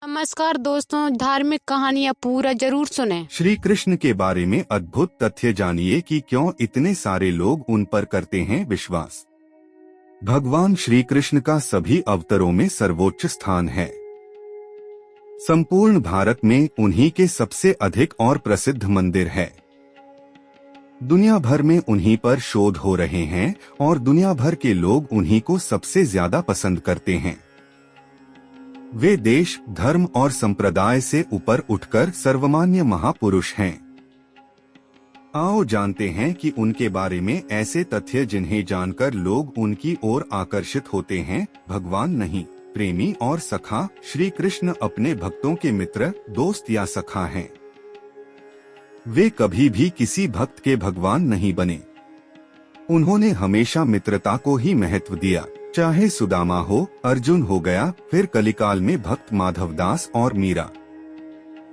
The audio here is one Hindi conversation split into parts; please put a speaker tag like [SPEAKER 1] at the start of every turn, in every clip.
[SPEAKER 1] नमस्कार दोस्तों, धार्मिक कहानियाँ पूरा जरूर सुनें।
[SPEAKER 2] श्री कृष्ण के बारे में अद्भुत तथ्य जानिए कि क्यों इतने सारे लोग उन पर करते हैं विश्वास। भगवान श्री कृष्ण का सभी अवतारों में सर्वोच्च स्थान है। संपूर्ण भारत में उन्हीं के सबसे अधिक और प्रसिद्ध मंदिर है। दुनिया भर में उन्हीं पर शोध हो रहे हैं और दुनिया भर के लोग उन्हीं को सबसे ज्यादा पसंद करते हैं। वे देश, धर्म और संप्रदाय से ऊपर उठकर सर्वमान्य महापुरुष हैं। आओ जानते हैं कि उनके बारे में ऐसे तथ्य जिन्हें जानकर लोग उनकी ओर आकर्षित होते हैं। भगवान नहीं, प्रेमी और सखा। श्री कृष्ण अपने भक्तों के मित्र, दोस्त या सखा हैं। वे कभी भी किसी भक्त के भगवान नहीं बने। उन्होंने हमेशा मित्रता को ही महत्व दिया। चाहे सुदामा हो, अर्जुन हो गया, फिर कलिकाल में भक्त माधवदास और मीरा।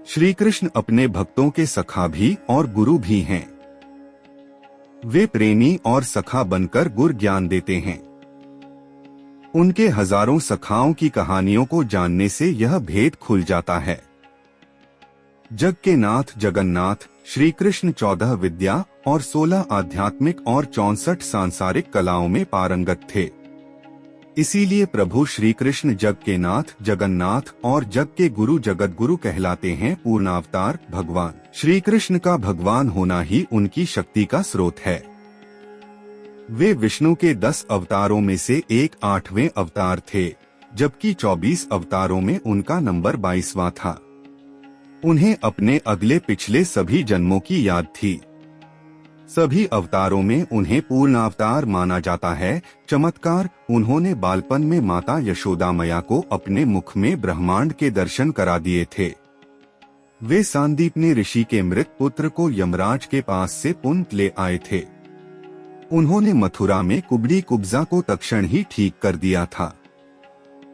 [SPEAKER 2] श्री कृष्ण अपने भक्तों के सखा भी और गुरु भी हैं। वे प्रेमी और सखा बनकर गुर ज्ञान देते हैं। उनके हजारों सखाओं की कहानियों को जानने से यह भेद खुल जाता है। जग के नाथ जगन्नाथ श्री कृष्ण 14 विद्या और 16 आध्यात्मिक और 64 सांसारिक कलाओं में पारंगत थे। इसीलिए प्रभु श्री कृष्ण जग के नाथ जगन्नाथ और जग के गुरु जगत गुरु कहलाते हैं। पूर्णावतार भगवान श्री कृष्ण का भगवान होना ही उनकी शक्ति का स्रोत है। वे विष्णु के 10 अवतारों में से एक 8वें अवतार थे, जबकि 24 अवतारों में उनका नंबर 22वां था। उन्हें अपने अगले पिछले सभी जन्मों की याद थी। सभी अवतारों में उन्हें पूर्णावतार माना जाता है। चमत्कार, उन्होंने बालपन में माता यशोदा मैया को अपने मुख में ब्रह्मांड के दर्शन करा दिए थे। वे सांदीपनी ऋषि के मृत पुत्र को यमराज के पास से पुनः ले आए थे। उन्होंने मथुरा में कुबड़ी कुब्जा को तत्क्षण ही ठीक कर दिया था।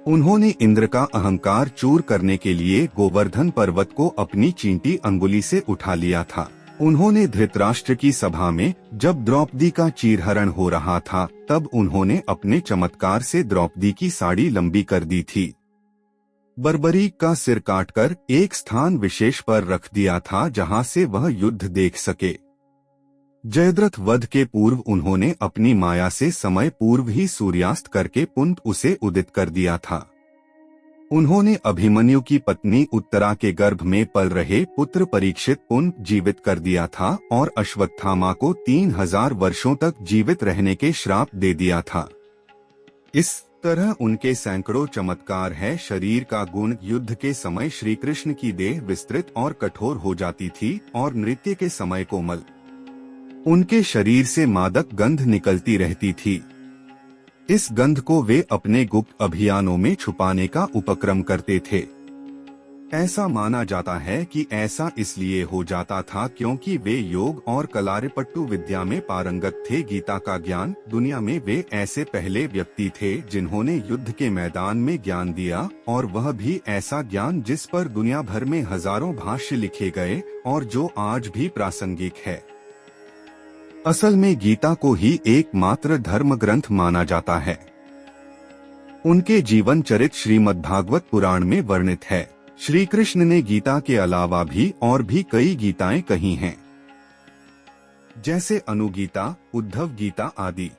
[SPEAKER 2] उन्होंने इंद्र का अहंकार चूर करने के लिए गोवर्धन पर्वत को अपनी चींटी अंगुली से उठा लिया था। उन्होंने धृतराष्ट्र की सभा में जब द्रौपदी का चीरहरण हो रहा था, तब उन्होंने अपने चमत्कार से द्रौपदी की साड़ी लंबी कर दी थी। बर्बरीक का सिर काटकर एक स्थान विशेष पर रख दिया था जहां से वह युद्ध देख सके। जयद्रथ वध के पूर्व उन्होंने अपनी माया से समय पूर्व ही सूर्यास्त करके पुनः उसे उदित कर दिया था। उन्होंने अभिमन्यु की पत्नी उत्तरा के गर्भ में पल रहे पुत्र परीक्षित पुनः जीवित कर दिया था और अश्वत्थामा को 3000 वर्षों तक जीवित रहने के श्राप दे दिया था। इस तरह उनके सैकड़ों चमत्कार है। शरीर का गुण, युद्ध के समय श्री कृष्ण की देह विस्तृत और कठोर हो जाती थी और नृत्य के समय कोमल। उनके शरीर से मादक गंध निकलती रहती थी। इस गंध को वे अपने गुप्त अभियानों में छुपाने का उपक्रम करते थे। ऐसा माना जाता है कि ऐसा इसलिए हो जाता था क्योंकि वे योग और कलारिपट्टू विद्या में पारंगत थे। गीता का ज्ञान, दुनिया में वे ऐसे पहले व्यक्ति थे जिन्होंने युद्ध के मैदान में ज्ञान दिया, और वह भी ऐसा ज्ञान जिस पर दुनिया भर में हजारों भाष्य लिखे गए और जो आज भी प्रासंगिक है। असल में गीता को ही एकमात्र धर्म ग्रंथ माना जाता है। उनके जीवन चरित श्रीमद्भागवत पुराण में वर्णित है। श्री कृष्ण ने गीता के अलावा भी और भी कई गीताएं कही हैं, जैसे अनुगीता, उद्धव गीता आदि।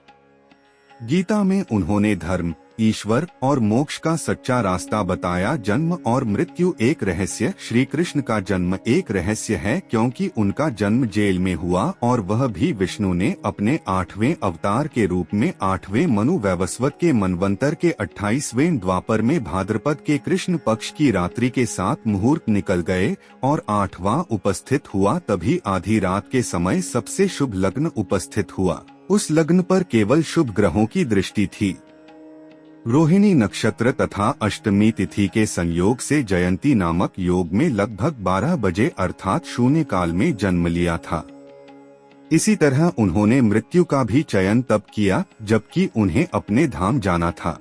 [SPEAKER 2] गीता में उन्होंने धर्म, ईश्वर और मोक्ष का सच्चा रास्ता बताया। जन्म और मृत्यु एक रहस्य। श्री कृष्ण का जन्म एक रहस्य है क्योंकि उनका जन्म जेल में हुआ, और वह भी विष्णु ने अपने 8वें अवतार के रूप में 8वें मनु वैवस्वत के मनवंतर के 28वें द्वापर में भाद्रपद के कृष्ण पक्ष की रात्रि के 7 मुहूर्त निकल गए और 8वां उपस्थित हुआ। तभी आधी रात के समय सबसे शुभ लग्न उपस्थित हुआ। उस लग्न पर केवल शुभ ग्रहों की दृष्टि थी। रोहिणी नक्षत्र तथा अष्टमी तिथि के संयोग से जयंती नामक योग में लगभग 12 बजे अर्थात शून्य काल में जन्म लिया था। इसी तरह उन्होंने मृत्यु का भी चयन तब किया जबकि उन्हें अपने धाम जाना था।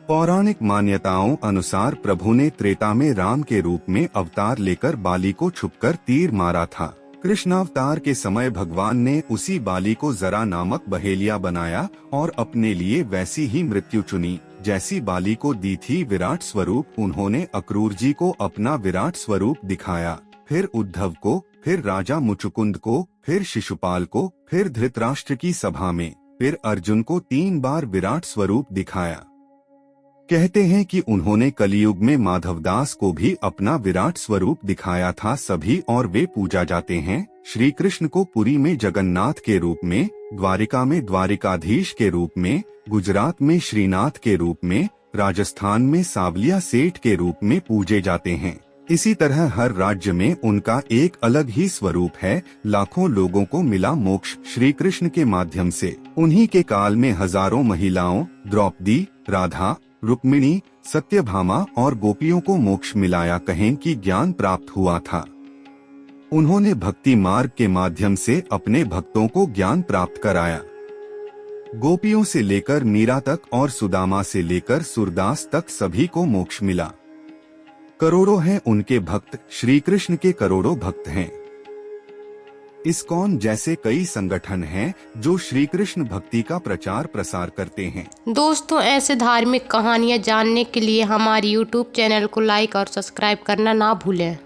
[SPEAKER 2] पौराणिक मान्यताओं अनुसार प्रभु ने त्रेता में राम के रूप में अवतार लेकर बाली को छुपकर तीर मारा था। कृष्णावतार के समय भगवान ने उसी बाली को जरा नामक बहेलिया बनाया और अपने लिए वैसी ही मृत्यु चुनी। जैसी बाली को दी थी विराट स्वरूप, उन्होंने अक्रूर जी को अपना विराट स्वरूप दिखाया, फिर उद्धव को, फिर राजा मुचुकुंद को, फिर शिशुपाल को, फिर धृतराष्ट्र की सभा में, फिर अर्जुन को 3 बार विराट स्वरूप दिखाया। कहते हैं कि उन्होंने कलयुग में माधवदास को भी अपना विराट स्वरूप दिखाया था सभी, और वे पूजा जाते हैं श्री कृष्ण को पुरी में जगन्नाथ के रूप में, द्वारिका में द्वारिकाधीश के रूप में, गुजरात में श्रीनाथ के रूप में, राजस्थान में सावलिया सेठ के रूप में पूजे जाते हैं। इसी तरह हर राज्य में उनका एक अलग ही स्वरूप है। लाखों लोगों को मिला मोक्ष श्री कृष्ण के माध्यम से। उन्हीं के काल में हजारों महिलाओं द्रौपदी, राधा, रुक्मिणी, सत्यभामा और गोपियों को मोक्ष मिलाया, कहें कि ज्ञान प्राप्त हुआ था। उन्होंने भक्ति मार्ग के माध्यम से अपने भक्तों को ज्ञान प्राप्त कराया। गोपियों से लेकर मीरा तक और सुदामा से लेकर सूरदास तक सभी को मोक्ष मिला। करोड़ों हैं उनके भक्त, श्री कृष्ण के करोड़ों भक्त हैं। इस्कॉन जैसे कई संगठन हैं जो श्री कृष्ण भक्ति का प्रचार प्रसार करते हैं।
[SPEAKER 1] दोस्तों, ऐसे धार्मिक कहानियाँ जानने के लिए हमारे YouTube चैनल को लाइक और सब्सक्राइब करना ना भूलें।